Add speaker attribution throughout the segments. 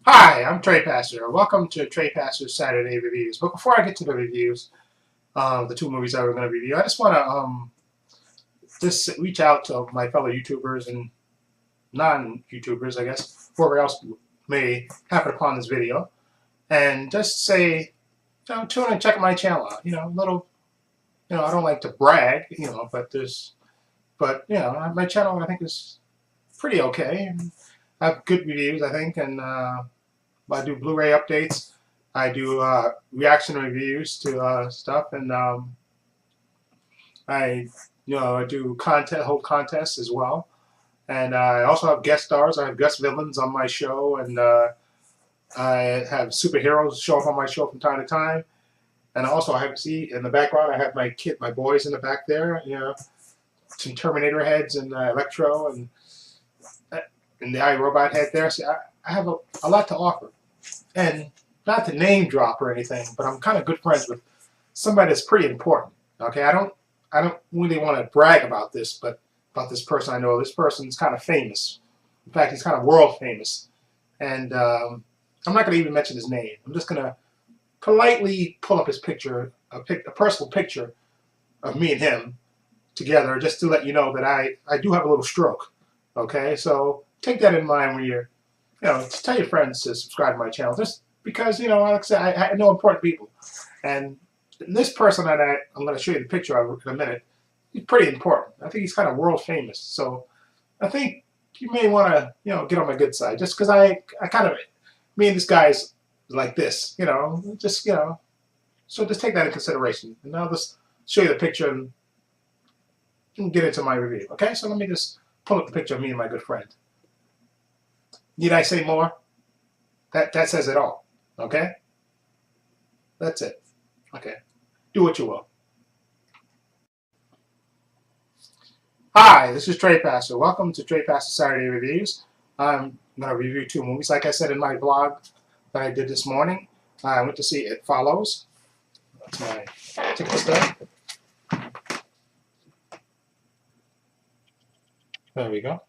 Speaker 1: Hi, I'm Trepacer. Welcome to Trepacer's Saturday Reviews. But before I get to the reviews of the two movies that we're going to review, I just want to just reach out to my fellow YouTubers and non-YouTubers, I guess, whoever else may happen upon this video, and just say, tune in and check my channel out. Little, I don't like to brag, but my channel I think is pretty okay. And I have good reviews, I think, and I do Blu-ray updates. I do reaction reviews to stuff, and I do hold contests as well. And I also have guest stars. I have guest villains on my show, and I have superheroes show up on my show from time to time. And also, I have see in the background, I have my boys in the back there. Some Terminator heads and Electro and the iRobot head there. See, I have a lot to offer. And not to name drop or anything, but I'm kind of good friends with somebody that's pretty important. Okay, I don't really want to brag about this, but about this person I know. This person's kind of famous. In fact, he's kind of world famous. And I'm not going to even mention his name. I'm just going to politely pull up his picture, a personal picture of me and him together, just to let you know that I do have a little stroke. Okay, so take that in mind when you're just tell your friends to subscribe to my channel. Just because, like I said, I know important people. And this person that I'm going to show you the picture of in a minute, he's pretty important. I think he's kind of world famous. So I think you may want to, get on my good side. Just because I kind of, me and this guy's like this, so just take that into consideration. And I'll just show you the picture and get into my review. Okay, so let me just pull up the picture of me and my good friend. Need I say more? That says it all. Okay? That's it. Okay. Do what you will. Hi, this is Trepacer. Welcome to Trepacer Saturday Reviews. I'm going to review two movies. Like I said in my vlog that I did this morning, I went to see It Follows. That's my ticket stub. There we go.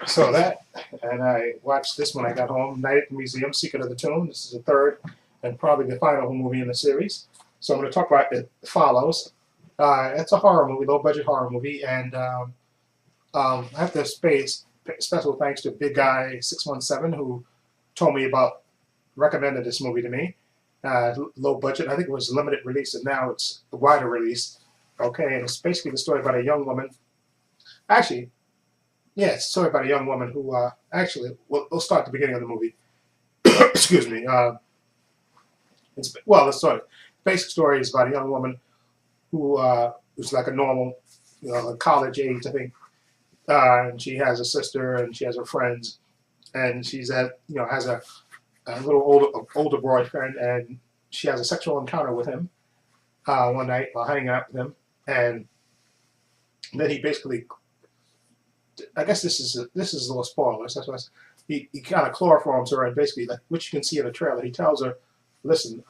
Speaker 1: So that, and I watched this when I got home, Night at the Museum, Secret of the Tomb. This is the third and probably the final movie in the series. So I'm going to talk about It Follows. It's a horror movie, low-budget horror movie, and I have to pay special thanks to Big Guy 617 who told me recommended this movie to me. Low budget, I think it was limited release, and now it's a wider release. Okay, and it's basically the story about a young woman. Actually, yeah, it's a story about a young woman who we'll start at the beginning of the movie. Excuse me. The story. Basic story is about a young woman who was like a normal, college age, I think. And she has a sister, and she has her friends, and she's has a little older boyfriend, and she has a sexual encounter with him one night while hanging out with him, and then he basically, I guess this is a little spoiler. So that's why he kind of chloroforms her, and basically, like, which you can see in the trailer, he tells her, "Listen,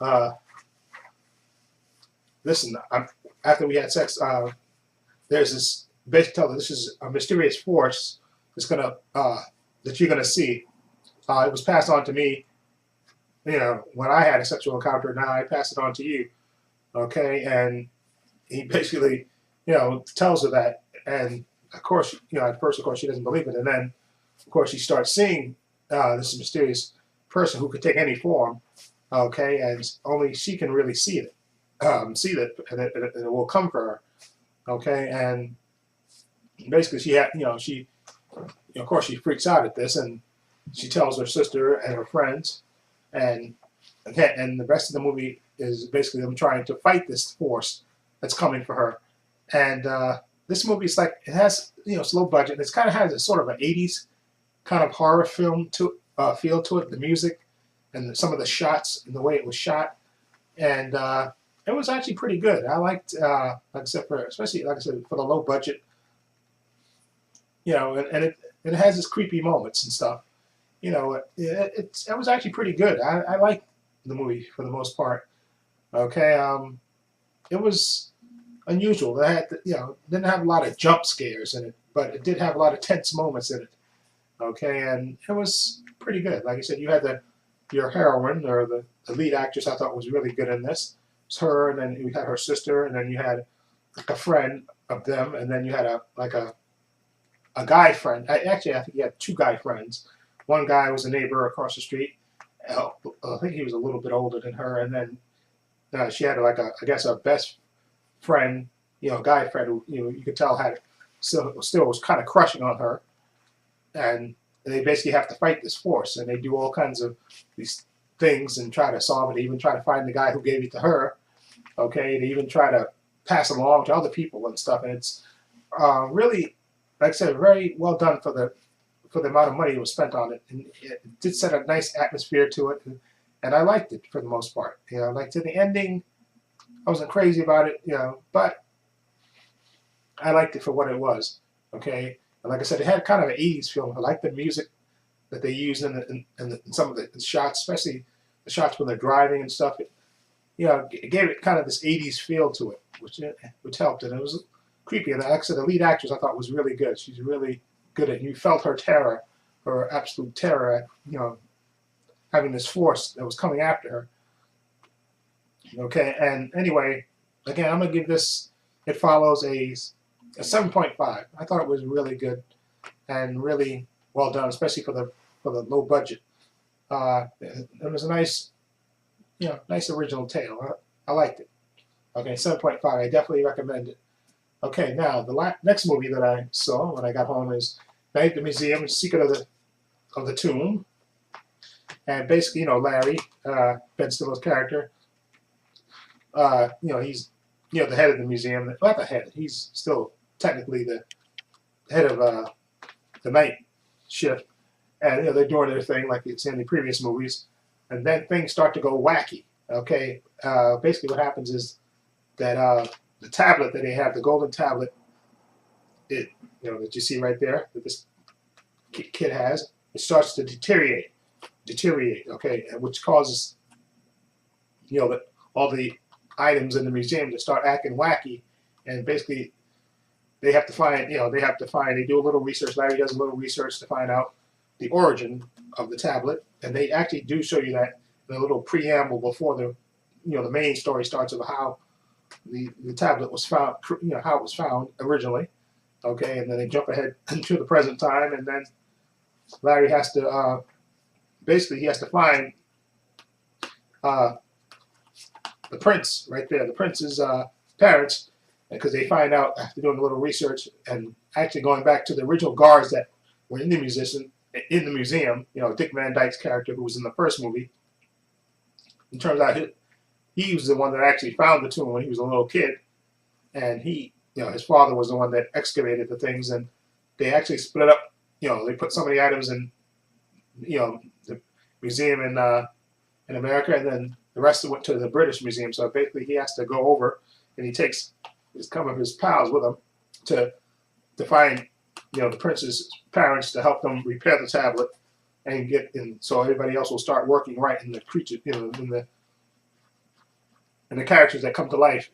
Speaker 1: after we had sex, there's this." Basically, tell her this is a mysterious force that's that you're gonna see. It was passed on to me, when I had a sexual encounter. Now I pass it on to you, okay? And he basically, tells her that, and of course, at first, of course, she doesn't believe it, and then, of course, she starts seeing this mysterious person who could take any form, okay, and only she can really see it, and it will come for her, okay, and basically, of course, she freaks out at this, and she tells her sister and her friends, and the rest of the movie is basically them trying to fight this force that's coming for her, and this movie is like, it has, it's low budget. It kind of has a sort of an 80s kind of horror film feel to it. The music and some of the shots and the way it was shot, and it was actually pretty good. I liked, except for, especially like I said, for the low budget, and it has its creepy moments and stuff. It was actually pretty good. I liked the movie for the most part. Okay, it was unusual. It had, didn't have a lot of jump scares in it, but it did have a lot of tense moments in it. Okay, and it was pretty good. Like I said, you had your heroine or the lead actress. I thought was really good in this. It's her, and then you had her sister, and then you had like a friend of them, and then you had a guy friend. Actually, I think you had two guy friends. One guy was a neighbor across the street. I think he was a little bit older than her, and then she had like I guess a best friend, guy friend who you could tell had still was kind of crushing on her, and they basically have to fight this force, and they do all kinds of these things and try to solve it. They even try to find the guy who gave it to her. Okay, they even try to pass it along to other people and stuff, and it's really, like I said, very well done for the amount of money that was spent on it, and it did set a nice atmosphere to it, and I liked it for the most part. Like to the ending, I wasn't crazy about it, but I liked it for what it was. Okay, and like I said, it had kind of an '80s feel. I liked the music that they used in some of the shots, especially the shots when they're driving and stuff. It gave it kind of this '80s feel to it, which helped, and it was creepy. And like I said, the lead actress I thought was really good. She's really good at. You felt her terror, her absolute terror at having this force that was coming after her. Okay, and anyway, again, I'm gonna give this. It follows a 7.5. I thought it was really good and really well done, especially for the low budget. It was a nice, nice original tale. I liked it. Okay, 7.5. I definitely recommend it. Okay, now the next movie that I saw when I got home is Night at the Museum, Secret of the Tomb, and basically, Larry, Ben Stiller's character, he's the head of the museum. Not the head. He's still technically the head of the night shift, and they're doing their thing like it's in the previous movies, and then things start to go wacky. Okay, basically what happens is that the tablet that they have, the golden tablet, that you see right there, that this kid has, it starts to deteriorate. Okay, which causes that all the items in the museum to start acting wacky, and basically they have to find, they do a little research. Larry does a little research to find out the origin of the tablet, and they actually do show you that in a little preamble before the main story starts of how the tablet was found, how it was found originally. Okay, and then they jump ahead to the present time, and then Larry has to basically he has to find the prince right there, the prince's parents, because they find out after doing a little research and actually going back to the original guards that were in the museum. Dick Van Dyke's character, who was in the first movie. It turns out he was the one that actually found the tomb when he was a little kid, and his father was the one that excavated the things, and they actually split up. They put some of the items in, the museum in America, and then the rest went to the British Museum. So basically, he has to go over, and he takes some of his pals with him to find, the prince's parents to help them repair the tablet and get in, so everybody else will start working right in the creature, in the characters that come to life,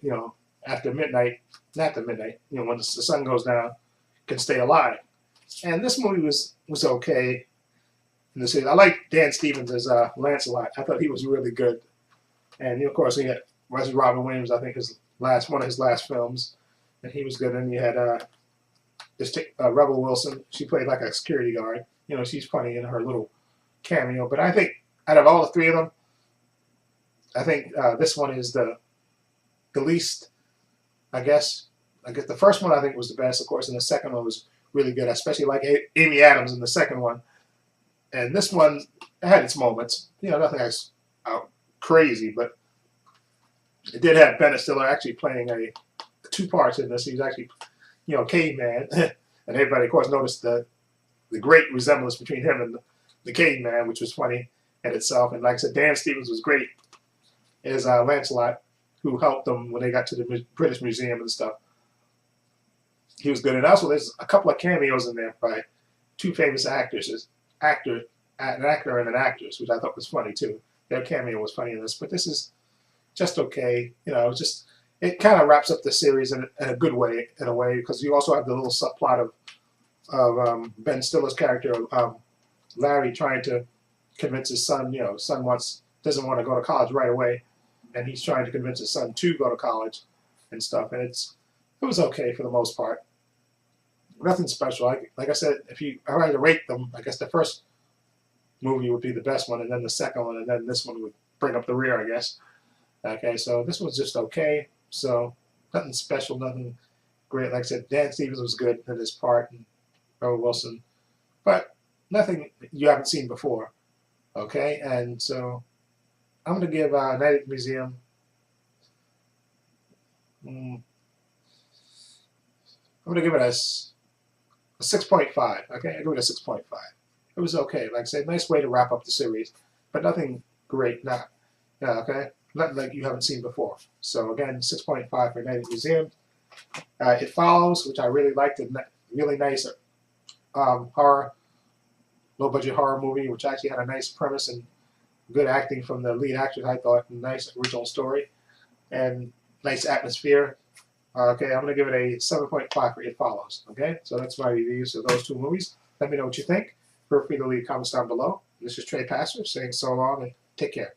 Speaker 1: after midnight, not the midnight, when the sun goes down, can stay alive. And this movie was okay. In the series, I like Dan Stevens as Lancelot. I thought he was really good. And of course, he had Robin Williams. I think one of his last films, and he was good. And you had Rebel Wilson. She played like a security guard. She's funny in her little cameo. But I think out of all the three of them, I think this one is the least. I guess the first one I think was the best, of course, and the second one was really good. I especially like Amy Adams in the second one. And this one had its moments. Nothing crazy, but it did have Ben Stiller actually playing a two parts in this. He was actually, caveman, and everybody, of course, noticed the great resemblance between him and the caveman, which was funny in itself. And like I said, Dan Stevens was great as Lancelot, who helped them when they got to the British Museum and stuff. He was good. And also, there's a couple of cameos in there by two famous actresses. An actor and an actress, which I thought was funny too. Their cameo was funny in this, but this is just okay. It kind of wraps up the series in a good way, in a way, because you also have the little subplot Ben Stiller's character, Larry, trying to convince his son. Son doesn't want to go to college right away, and he's trying to convince his son to go to college and stuff. And it was okay for the most part. Nothing special. Like I said, if I had to rate them, I guess the first movie would be the best one, and then the second one, and then this one would bring up the rear, I guess. Okay, so this was just okay. So nothing special, nothing great. Like I said, Dan Stevens was good in his part, and Rebel Wilson, but nothing you haven't seen before. Okay, and so I'm going to give Night at the Museum I'm going to give it a 6.5. Okay, I give it a 6.5. It was okay. Like I said, nice way to wrap up the series, but nothing great. Okay, nothing like you haven't seen before. So again, 6.5 for Night at the Museum. It Follows, which I really liked, a really nice horror, low-budget horror movie, which actually had a nice premise and good acting from the lead actors. I thought, nice original story and nice atmosphere. Okay, I'm going to give it a 7.5 for It Follows. Okay, so that's my reviews of those two movies. Let me know what you think. Feel free to leave comments down below. This is Trepacer saying so long and take care.